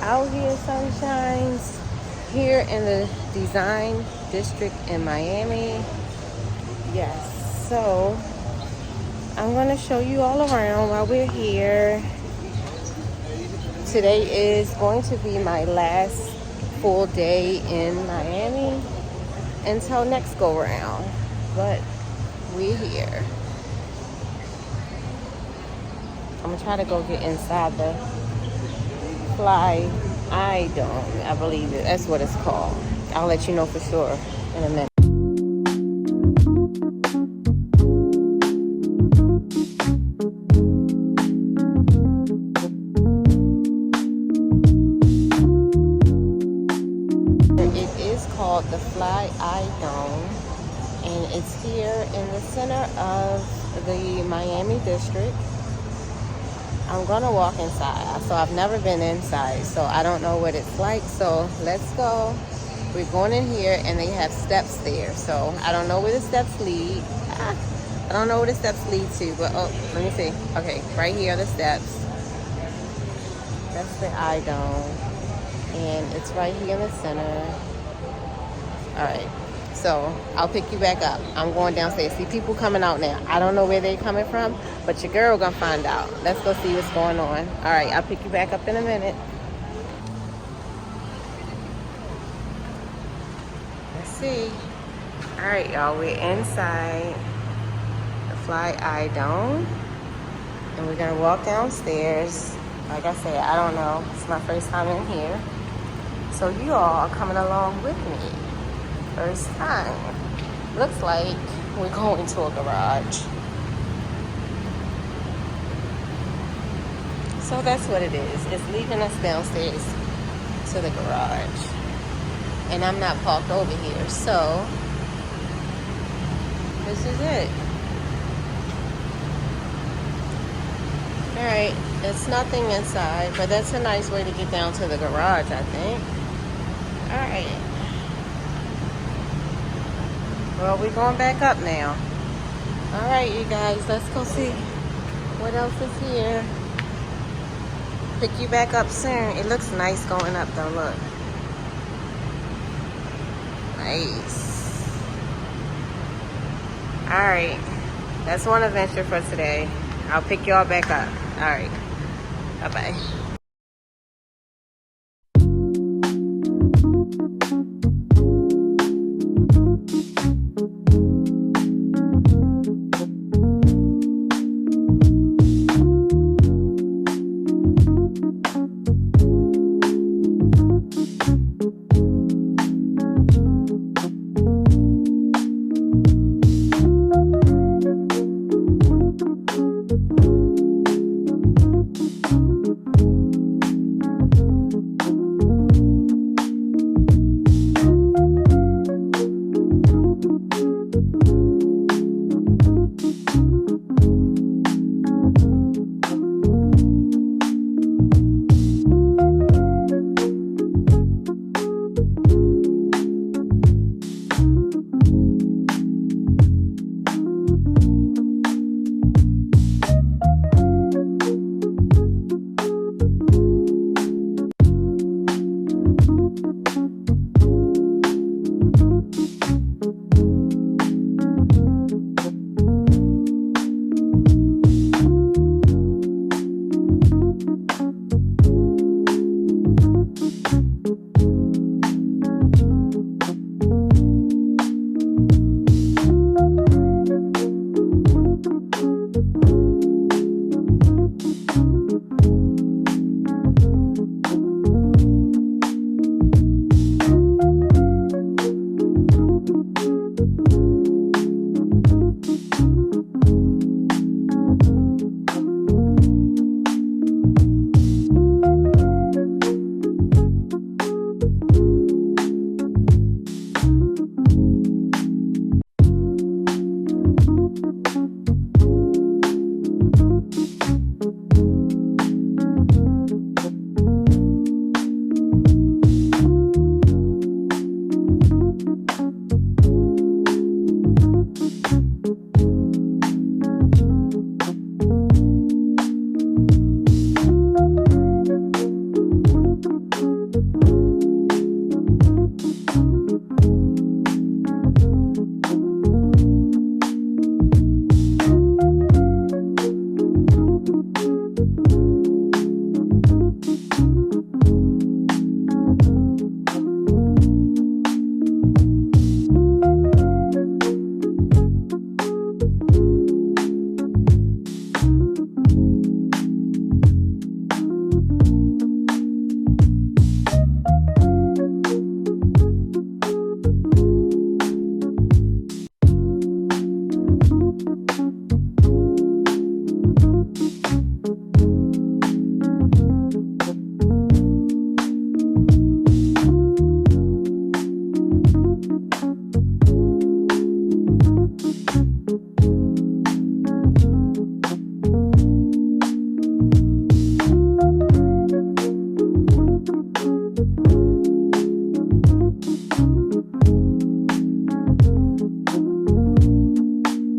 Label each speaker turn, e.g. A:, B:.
A: Out here, sunshines, here in the design district in Miami. Yes, so I'm going to show you all around while we're here. Today is going to be my last full day in Miami until next go round, but we're here. I'm gonna try to go get inside the fly eye dome, I believe that's what it's called. I'll let you know for sure in a minute. It is called the Fly Eye Dome, and it's here in the center of the Miami district. I'm gonna walk inside, so I've never been inside, so I don't know what it's like. So let's go. We're going in here, and they have steps there, so I don't know where the steps lead. I don't know where the steps lead to, but oh, let me see. Okay, right here are the steps. That's the eye dome, and it's right here in the center. All right, so I'll pick you back up. I'm going downstairs. See people coming out now. I don't know where they're coming from, but your girl gonna find out. Let's go see what's going on. All right, I'll pick you back up in a minute. Let's see. All right, y'all, we're inside the Fly Eye Dome, and we're gonna walk downstairs. Like I said, I don't know. It's my first time in here, so you all are coming along with me. First time. Looks like we're going to a garage. So that's what it is. It's leaving us downstairs to the garage. And I'm not parked over here, so this is it. Alright, it's nothing inside, but that's a nice way to get down to the garage, I think. Alright. Well, we're going back up now. All right, you guys, let's go see what else is here. Pick you back up soon. It looks nice going up, though. Look. Nice. All right. That's one adventure for today. I'll pick y'all back up. All right. Bye-bye.